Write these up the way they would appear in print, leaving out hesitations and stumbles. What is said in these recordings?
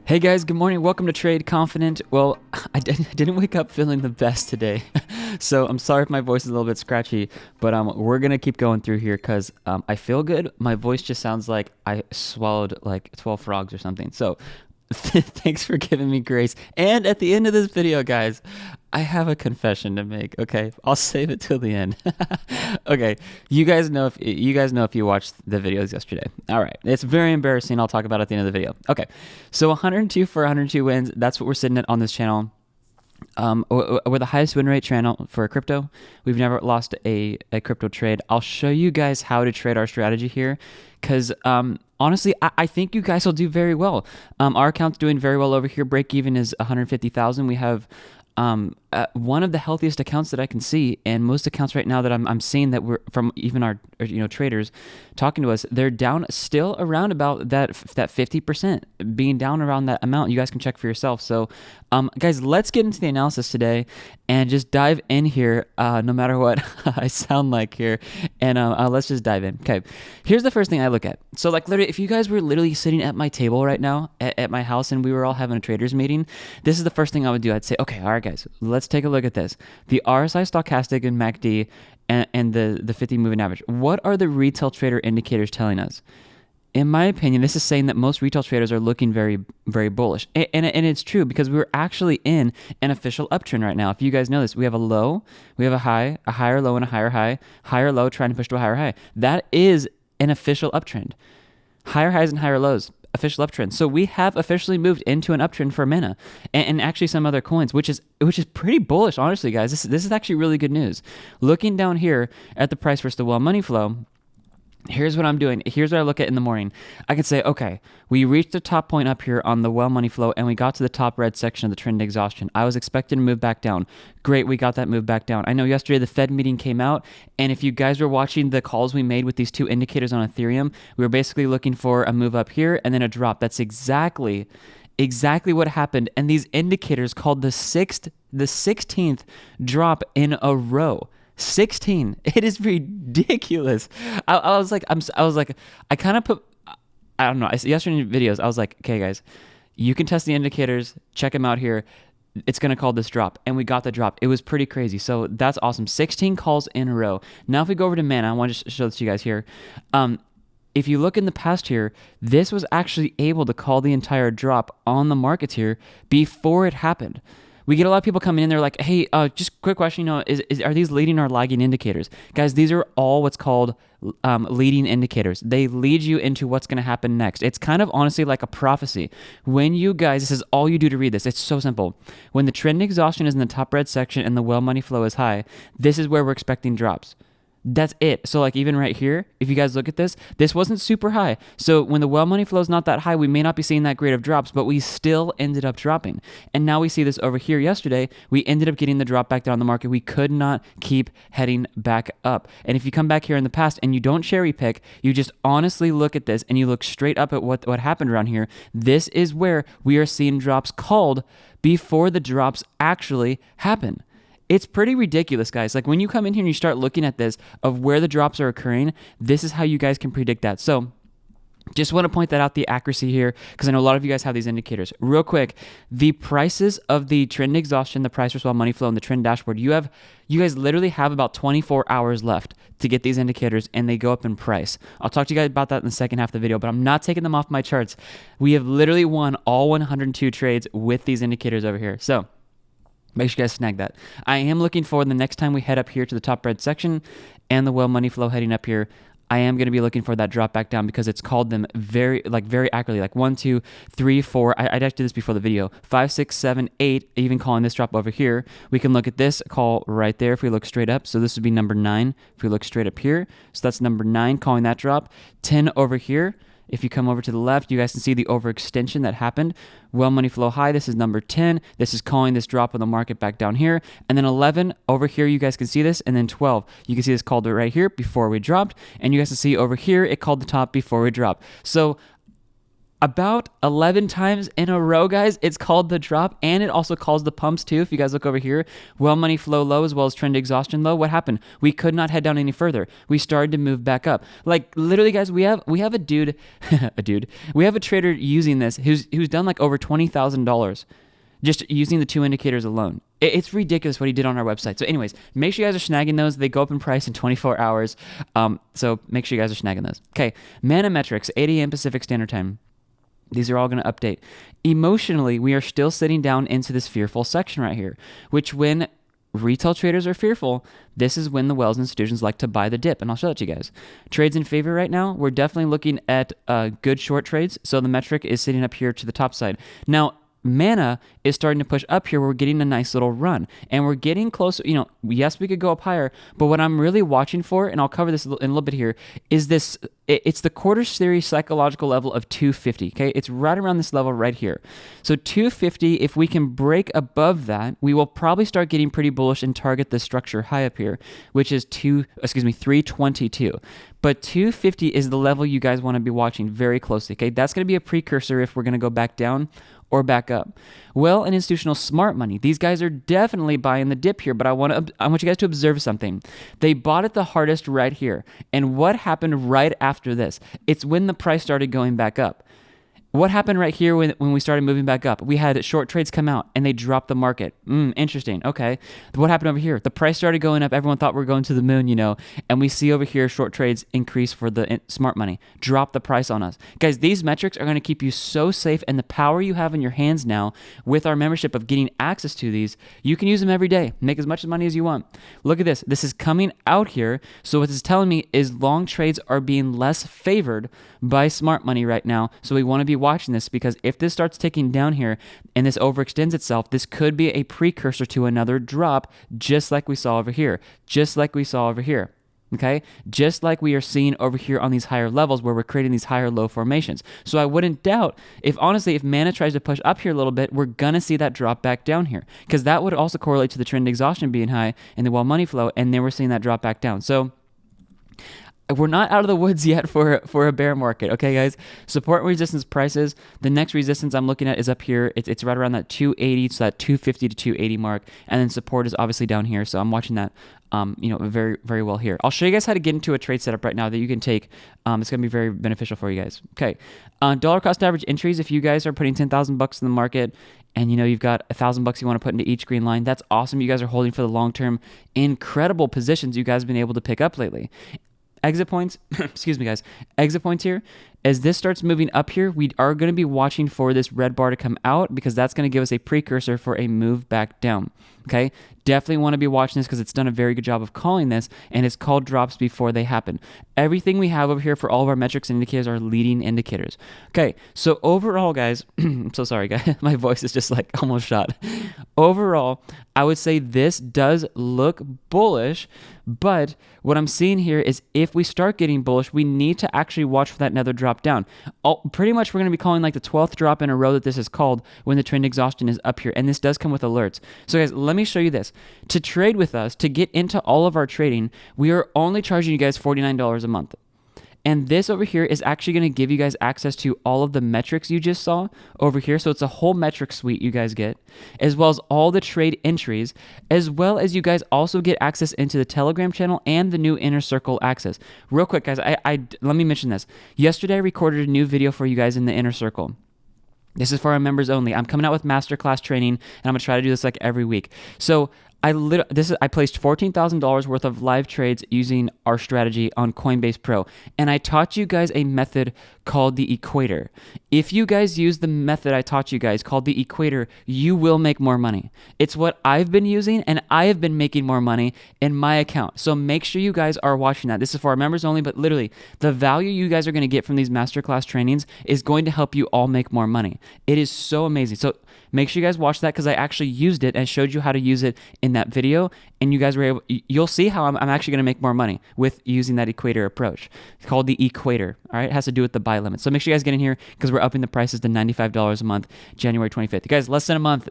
Hey guys, good morning. Welcome to Trade Confident. Well, I didn't wake up feeling the best today, so I'm sorry if my voice is a little bit scratchy, but we're gonna keep going through here because I feel good. My voice just sounds like I swallowed like 12 frogs or something. So thanks for giving me grace. And at the end of this video, guys, I have a confession to make. Okay, I'll save it till the end. Okay, you guys know if you watched the videos yesterday. All right, it's very embarrassing. I'll talk about it at the end of the video. Okay, so 102 for 102 wins. That's what we're sitting at on this channel. We're the highest win rate channel for crypto. We've never lost a crypto trade. I'll show you guys how to trade our strategy here because honestly, I think you guys will do very well. Our account's doing very well over here. Break even is 150,000. We have one of the healthiest accounts that I can see, and most accounts right now that I'm seeing that we're from even our traders talking to us, they're down still around about that 50%, being down around that amount. You guys can check for yourself. So guys, let's get into the analysis today and just dive in here, no matter what I sound like here, and let's just dive in. Okay, here's the first thing I look at. So like literally, if you guys were literally sitting at my table right now at my house and we were all having a traders meeting, this is the first thing I would do. I'd say, okay, all right guys, let's take a look at this. The RSI stochastic and MACD and the 50 moving average. What are the retail trader indicators telling us? In my opinion, this is saying that most retail traders are looking very, very bullish. And it's true because we're actually in an official uptrend right now. If you guys know this, we have a low, we have a high, a higher low and a higher low trying to push to a higher high. That is an official uptrend. Higher highs and higher lows, official uptrend. So we have officially moved into an uptrend for Mana and actually some other coins, which is pretty bullish, honestly, guys. This is actually really good news. Looking down here at the price versus the well money flow, here's what I'm doing. Here's what I look at in the morning. I could say, okay, we reached the top point up here on the well money flow and we got to the top red section of the trend exhaustion. I was expecting to move back down. Great, we got that move back down. I know yesterday the Fed meeting came out, and if you guys were watching the calls we made with these two indicators on Ethereum, we were basically looking for a move up here and then a drop. That's exactly what happened. And these indicators called the 16th drop in a row. 16. It is ridiculous. I was like, I kind of put, I don't know. Yesterday in videos, I was like, okay, guys, you can test the indicators, check them out here. It's going to call this drop. And we got the drop. It was pretty crazy. So that's awesome. 16 calls in a row. Now, if we go over to Mana, I want to show this to you guys here. If you look in the past here, this was actually able to call the entire drop on the markets here before it happened. We get a lot of people coming in, they're like, hey, just quick question, are these leading or lagging indicators? Guys, these are all what's called leading indicators. They lead you into what's going to happen next. It's kind of honestly like a prophecy. When you guys, this is all you do to read this. It's so simple. When the trend exhaustion is in the top red section and the well money flow is high, this is where we're expecting drops. That's it. So like even right here, if you guys look at this, this wasn't super high. So when the well money flow is not that high, we may not be seeing that great of drops, but we still ended up dropping. And now we see this over here yesterday. We ended up getting the drop back down the market. We could not keep heading back up. And if you come back here in the past and you don't cherry pick, you just honestly look at this and you look straight up at what happened around here. This is where we are seeing drops called before the drops actually happen. It's pretty ridiculous, guys. Like when you come in here and you start looking at this of where the drops are occurring, this is how you guys can predict that. So just want to point that out, the accuracy here, because I know a lot of you guys have these indicators. Real quick, the prices of the trend exhaustion, the price versus well money flow, and the trend dashboard, you guys literally have about 24 hours left to get these indicators, and they go up in price. I'll talk to you guys about that in the second half of the video, but I'm not taking them off my charts. We have literally won all 102 trades with these indicators over here. So make sure you guys snag that. I am looking forward the next time we head up here to the top red section and the well money flow heading up here. I am going to be looking for that drop back down because it's called them very accurately, like 1, 2, 3, 4. I actually did this before the video. 5, 6, 7, 8. Even calling this drop over here. We can look at this call right there if we look straight up. So this would be number 9 if we look straight up here. So that's number 9 calling that drop. 10 over here. If you come over to the left, you guys can see the overextension that happened. Well money flow high, this is number 10. This is calling this drop of the market back down here. And then 11 over here, you guys can see this. And then 12, you can see this called it right here before we dropped. And you guys can see over here, it called the top before we dropped. So about 11 times in a row, guys. It's called the drop, and it also calls the pumps too. If you guys look over here, well money flow low as well as trend exhaustion low. What happened? We could not head down any further. We started to move back up. Like literally, guys, we have a dude, we have a trader using this who's done like over $20,000 just using the two indicators alone. It's ridiculous what he did on our website. So anyways, make sure you guys are snagging those. They go up in price in 24 hours. So make sure you guys are snagging those. Okay, Mana Metrics, 8 a.m. Pacific Standard Time. These are all going to update. Emotionally, we are still sitting down into this fearful section right here, which when retail traders are fearful, this is when the Wells institutions like to buy the dip, and I'll show that to you guys. Trades in favor right now, we're definitely looking at good short trades, so the metric is sitting up here to the top side. Now, Mana is starting to push up here. We're getting a nice little run, and we're getting closer. Yes, we could go up higher, but what I'm really watching for, and I'll cover this in a little bit here, is this. It's the quarter series psychological level of 250. Okay, it's right around this level right here. So 250. If we can break above that, we will probably start getting pretty bullish and target the structure high up here, which is 322. But 250 is the level you guys want to be watching very closely. Okay, that's going to be a precursor if we're going to go back down or back up. Well, in institutional smart money, these guys are definitely buying the dip here, but I want you guys to observe something. They bought it the hardest right here. And what happened right after this? It's when the price started going back up. What happened right here when we started moving back up? We had short trades come out and they dropped the market. Interesting. Okay. What happened over here? The price started going up. Everyone thought we were going to the moon, and we see over here short trades increase for the smart money. Drop the price on us. Guys, these metrics are going to keep you so safe, and the power you have in your hands now with our membership of getting access to these, you can use them every day. Make as much money as you want. Look at this. This is coming out here. So what this is telling me is long trades are being less favored by smart money right now. So we want to be watching this, because if this starts ticking down here and this overextends itself, this could be a precursor to another drop, just like we saw over here, okay? Just like we are seeing over here on these higher levels where we're creating these higher low formations. So I wouldn't doubt, if Mana tries to push up here a little bit, we're going to see that drop back down here, because that would also correlate to the trend exhaustion being high and the well money flow, and then we're seeing that drop back down. So we're not out of the woods yet for a bear market, okay, guys? Support and resistance prices. The next resistance I'm looking at is up here. It's right around that 280, so that 250 to 280 mark, and then support is obviously down here. So I'm watching that, very, very well here. I'll show you guys how to get into a trade setup right now that you can take. It's gonna be very beneficial for you guys. Okay, dollar cost average entries. If you guys are putting $10,000 in the market, and you've got $1,000 you want to put into each green line, that's awesome. You guys are holding for the long term. Incredible positions you guys have been able to pick up lately. Exit points, excuse me, guys. Exit points here. As this starts moving up here, we are going to be watching for this red bar to come out, because that's going to give us a precursor for a move back down. Okay, definitely want to be watching this, because it's done a very good job of calling this, and it's called drops before they happen. Everything we have over here for all of our metrics and indicators are leading indicators. Okay, so overall, guys, I'm so sorry, guys. My voice is just like almost shot. Overall, I would say this does look bullish, but what I'm seeing here is if we start getting bullish, we need to actually watch for that another drop down. Pretty much we're going to be calling like the 12th drop in a row that this is called when the trend exhaustion is up here, and this does come with alerts. So guys, let me show you this. To trade with us, to get into all of our trading, we are only charging you guys $49 a month. And this over here is actually going to give you guys access to all of the metrics you just saw over here. So it's a whole metric suite you guys get, as well as all the trade entries, as well as you guys also get access into the Telegram channel and the new Inner Circle access. Real quick, guys, let me mention this. Yesterday, I recorded a new video for you guys in the Inner Circle. This is for our members only. I'm coming out with masterclass training, and I'm going to try to do this like every week. So I placed $14,000 worth of live trades using our strategy on Coinbase Pro, and I taught you guys a method called the equator. If you guys use the method I taught you guys called the equator, you will make more money. It's what I've been using, and I have been making more money in my account. So make sure you guys are watching that. This is for our members only, but literally the value you guys are going to get from these masterclass trainings is going to help you all make more money. It is so amazing. So make sure you guys watch that, because I actually used it and showed you how to use it in that video, and you guys were able, you'll see how I'm actually going to make more money with using that equator approach. It's called the equator. All right, it has to do with the buy limit. So make sure you guys get in here, because we're upping the prices to $95 a month, January 25th. You guys, less than a month,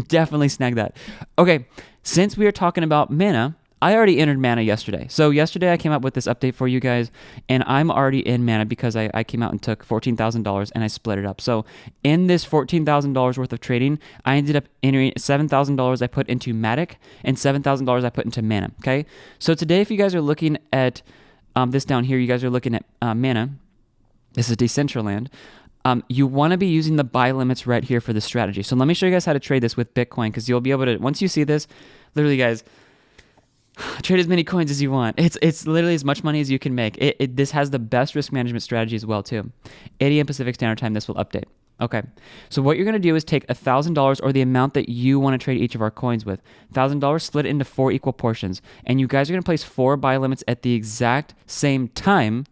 definitely snag that. Okay, since we are talking about Mana, I already entered Mana yesterday. So yesterday I came up with this update for you guys, and I'm already in Mana because I came out and took $14,000 and I split it up. So in this $14,000 worth of trading, I ended up entering $7,000 I put into Matic and $7,000 I put into Mana. Okay. So today, if you guys are looking at this down here, you guys are looking at Mana. This is Decentraland. You want to be using the buy limits right here for the strategy. So let me show you guys how to trade this with Bitcoin, because you'll be able to, once you see this, literally guys, trade as many coins as you want. It's literally as much money as you can make. This has the best risk management strategy as well too. 8 a.m. Pacific Standard Time, this will update. Okay, so what you're going to do is take $1,000 or the amount that you want to trade each of our coins with. $1,000 split it into 4 equal portions. And you guys are going to place 4 buy limits at the exact same time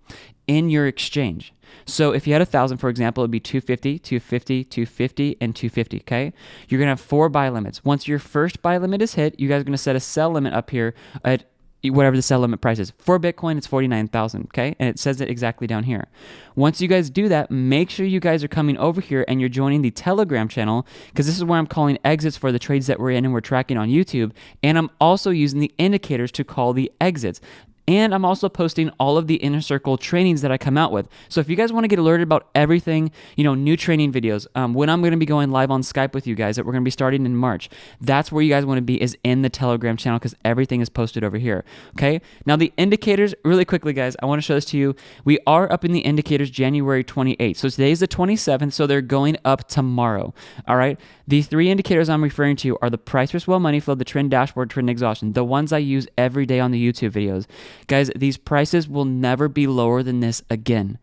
in your exchange. So if you had 1,000, for example, it would be 250, 250, 250, and 250, okay? You're going to have 4 buy limits. Once your first buy limit is hit, you guys are going to set a sell limit up here at whatever the sell limit price is. For Bitcoin, it's 49,000, okay? And it says it exactly down here. Once you guys do that, make sure you guys are coming over here and you're joining the Telegram channel, because this is where I'm calling exits for the trades that we're in and we're tracking on YouTube. And I'm also using the indicators to call the exits. And I'm also posting all of the Inner Circle trainings that I come out with. So if you guys want to get alerted about everything, new training videos, when I'm going to be going live on Skype with you guys that we're going to be starting in March, that's where you guys want to be, is in the Telegram channel, because everything is posted over here. Okay. Now the indicators, really quickly, guys, I want to show this to you. We are up in the indicators January 28th. So today's the 27th. So they're going up tomorrow. All right. The 3 indicators I'm referring to are the price risk, money flow, the trend dashboard, trend exhaustion, the ones I use every day on the YouTube videos. Guys, these prices will never be lower than this again.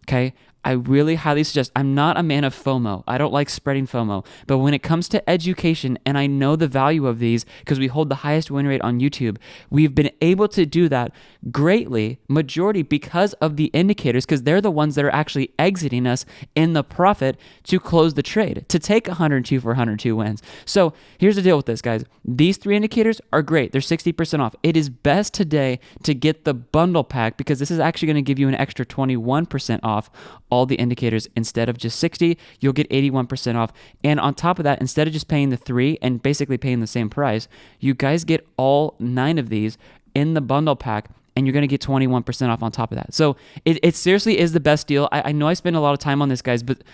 Okay? I really highly suggest, I'm not a man of FOMO. I don't like spreading FOMO. But when it comes to education, and I know the value of these because we hold the highest win rate on YouTube, we've been able to do that greatly, majority because of the indicators, because they're the ones that are actually exiting us in the profit to close the trade, to take 102 for 102 wins. So here's the deal with this, guys. These 3 indicators are great. They're 60% off. It is best today to get the bundle pack, because this is actually going to give you an extra 21% off all the indicators. Instead of just 60, you'll get 81% off. And on top of that, instead of just paying the 3 and basically paying the same price, you guys get all 9 of these in the bundle pack, and you're going to get 21% off on top of that. So it seriously is the best deal. I know I spend a lot of time on this, guys, but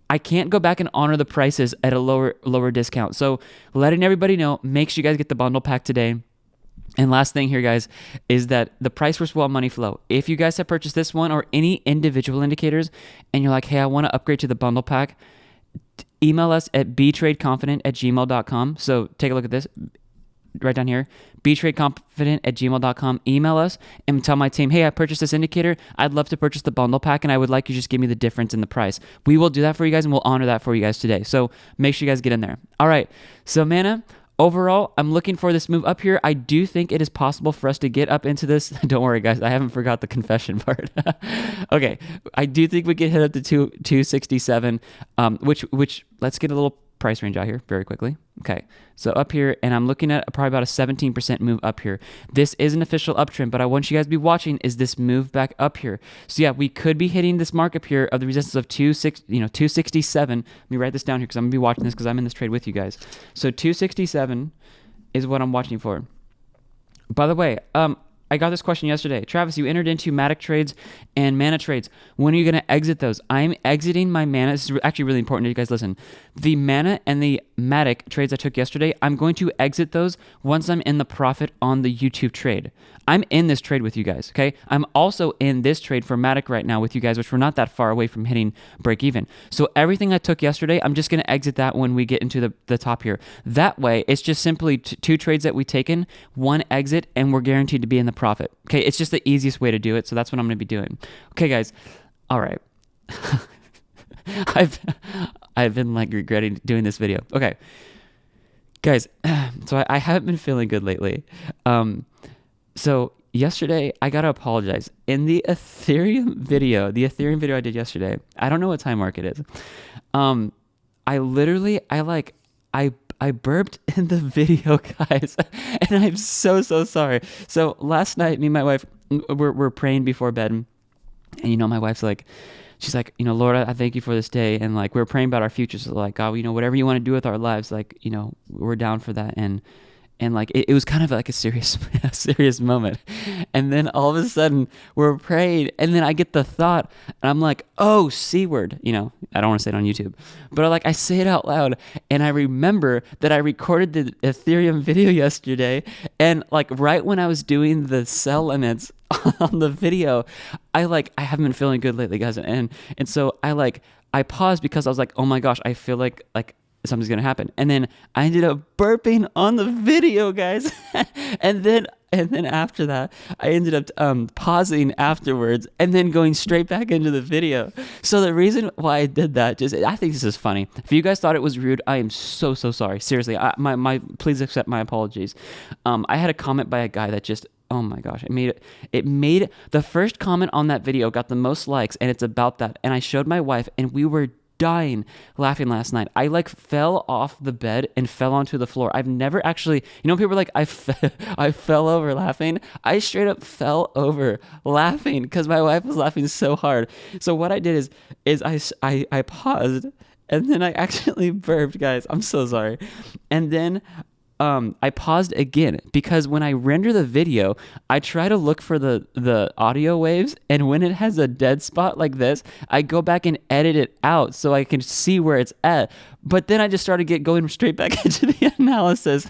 I can't go back and honor the prices at a lower discount. So letting everybody know, make sure you guys get the bundle pack today. And last thing here, guys, is that the price versus money flow. If you guys have purchased this one or any individual indicators and you're like, hey, I want to upgrade to the bundle pack, email us at betradeconfident@gmail.com. So take a look at this right down here, betradeconfident@gmail.com. Email us and tell my team, hey, I purchased this indicator. I'd love to purchase the bundle pack, and I would like you to just give me the difference in the price. We will do that for you guys, and we'll honor that for you guys today. So make sure you guys get in there. All right. So, Mana, overall, I'm looking for this move up here. I do think it is possible for us to get up into this. Don't worry, guys. I haven't forgot the confession part. Okay. I do think we can hit up to 267, which let's get a little price range out here very quickly. Okay. So up here, and I'm looking at probably about a 17% move up here. This is an official uptrend, but I want you guys to be watching is this move back up here. So yeah, we could be hitting this mark up here of the resistance of 267. Let me write this down here because I'm going to be watching this because I'm in this trade with you guys. So 267 is what I'm watching for. By the way, I got this question yesterday. Travis, you entered into Matic trades and Mana trades. When are you going to exit those? I'm exiting my Mana. This is actually really important. You guys listen. The Mana and the Matic trades I took yesterday, I'm going to exit those once I'm in the profit on the YouTube trade. I'm in this trade with you guys, okay? I'm also in this trade for Matic right now with you guys, which we're not that far away from hitting break even. So everything I took yesterday, I'm just going to exit that when we get into the top here. That way, it's just simply 2 trades that we've taken, 1 exit, and we're guaranteed to be in the profit. Okay, it's just the easiest way to do it, so that's what I'm going to be doing. Okay, guys. All right. I've been like regretting doing this video. Okay, guys. So I haven't been feeling good lately. So yesterday I gotta apologize. In the Ethereum video I did yesterday, I don't know what time mark it is. I burped in the video, guys, and I'm so sorry. So last night, me and my wife, we're praying before bed, and my wife's like, she's like, Lord, I thank you for this day, and we're praying about our future. So God, whatever you want to do with our lives, we're down for that. and like it was kind of like a serious a serious moment. And then all of a sudden we're praying, and then I get the thought, and I'm like, oh, C word, you know, I don't want to say it on YouTube, but I say it out loud, and I remember that I recorded the Ethereum video yesterday, and like right when I was doing the sell limits on the video, I haven't been feeling good lately, guys, and so I paused because I was like, oh my gosh, I feel like something's gonna happen, and then I ended up burping on the video, guys. and then after that, I ended up pausing afterwards and then going straight back into the video. So the reason why I did that, I think this is funny. If you guys thought it was rude, I am so sorry. Seriously, please accept my apologies. I had a comment by a guy that just, oh my gosh, it made the first comment on that video got the most likes, and it's about that. And I showed my wife, and we were dying laughing last night. I fell off the bed and fell onto the floor. I've never actually, people are like, I fell over laughing. I straight up fell over laughing because my wife was laughing so hard. So what I did is I paused, and then I accidentally burped, guys. I'm so sorry. And then I paused again because when I render the video, I try to look for the audio waves, and when it has a dead spot like this, I go back and edit it out so I can see where it's at. But then I just started going straight back into the analysis,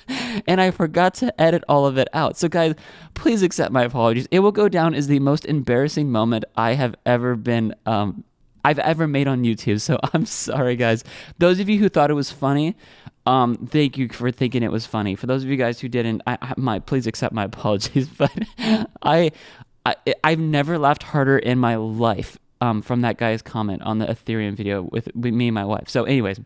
and I forgot to edit all of it out. So guys, please accept my apologies. It will go down as the most embarrassing moment I have ever been I've ever made on YouTube. So I'm sorry, guys. Those of you who thought it was funny, thank you for thinking it was funny. For those of you guys who didn't, please accept my apologies. But I've never laughed harder in my life from that guy's comment on the Ethereum video with me and my wife. So anyways,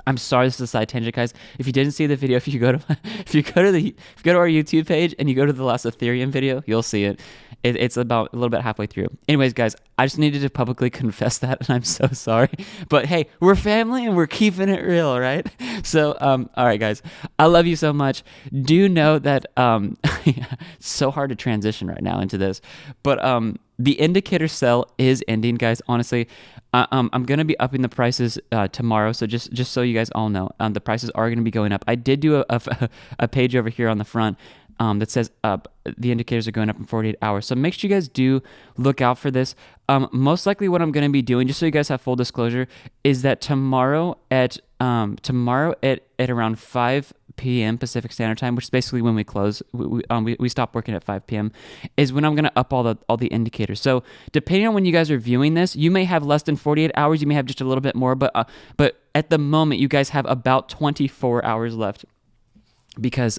I'm sorry, this is a side tangent, guys. If you didn't see the video, if you go to our YouTube page and you go to the last Ethereum video, you'll see it. It's about a little bit halfway through. Anyways, guys, I just needed to publicly confess that, and I'm so sorry. But hey, we're family and we're keeping it real, right? So, all right, guys, I love you so much. Do know that it's so hard to transition right now into this, but the indicator sell is ending, guys. Honestly, I'm going to be upping the prices tomorrow. So just so you guys all know, the prices are going to be going up. I did do a page over here on the front that says the indicators are going up in 48 hours. So make sure you guys do look out for this. Most likely what I'm going to be doing, just so you guys have full disclosure, is that tomorrow at around 5 p.m. Pacific Standard Time, which is basically when we close, we stop working at 5 p.m., is when I'm going to up all the indicators. So depending on when you guys are viewing this, you may have less than 48 hours, you may have just a little bit more, but at the moment you guys have about 24 hours left because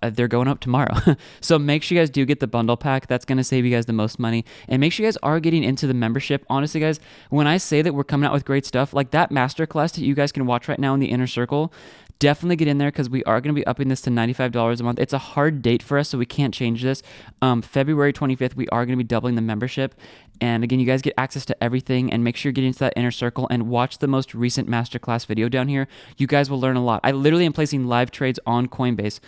they're going up tomorrow. So make sure you guys do get the bundle pack. That's going to save you guys the most money. And make sure you guys are getting into the membership. Honestly, guys, when I say that we're coming out with great stuff, like that masterclass that you guys can watch right now in the inner circle, definitely get in there because we are going to be upping this to $95 a month. It's a hard date for us, so we can't change this. February 25th, we are going to be doubling the membership. And again, you guys get access to everything, and make sure you're getting into that inner circle and watch the most recent masterclass video down here. You guys will learn a lot. I literally am placing live trades on Coinbase.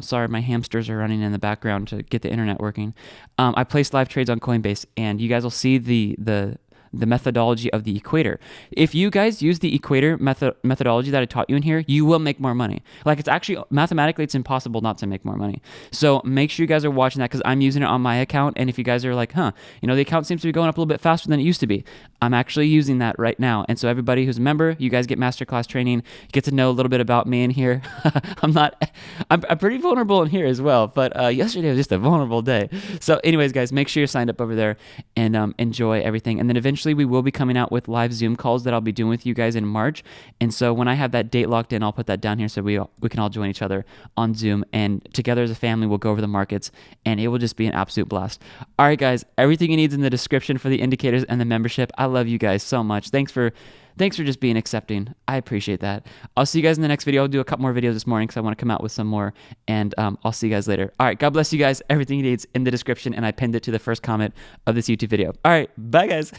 Sorry, my hamsters are running in the background to get the internet working. I placed live trades on Coinbase, and you guys will see the methodology of the equator. If you guys use the equator methodology that I taught you in here, you will make more money. Like, it's actually, mathematically, it's impossible not to make more money. So make sure you guys are watching that because I'm using it on my account. And if you guys are like, the account seems to be going up a little bit faster than it used to be, I'm actually using that right now. And so everybody who's a member, you guys get masterclass training, get to know a little bit about me in here. I'm pretty vulnerable in here as well, but yesterday was just a vulnerable day. So anyways, guys, make sure you're signed up over there and enjoy everything. And then eventually we will be coming out with live Zoom calls that I'll be doing with you guys in March. And so when I have that date locked in, I'll put that down here so we can all join each other on Zoom. And together as a family, we'll go over the markets, and it will just be an absolute blast. All right, guys, everything you need is in the description for the indicators and the membership. I love you guys so much. Thanks for just being accepting. I appreciate that. I'll see you guys in the next video. I'll do a couple more videos this morning because I want to come out with some more. And I'll see you guys later. All right, God bless you guys. Everything you need is in the description, and I pinned it to the first comment of this YouTube video. All right, bye, guys.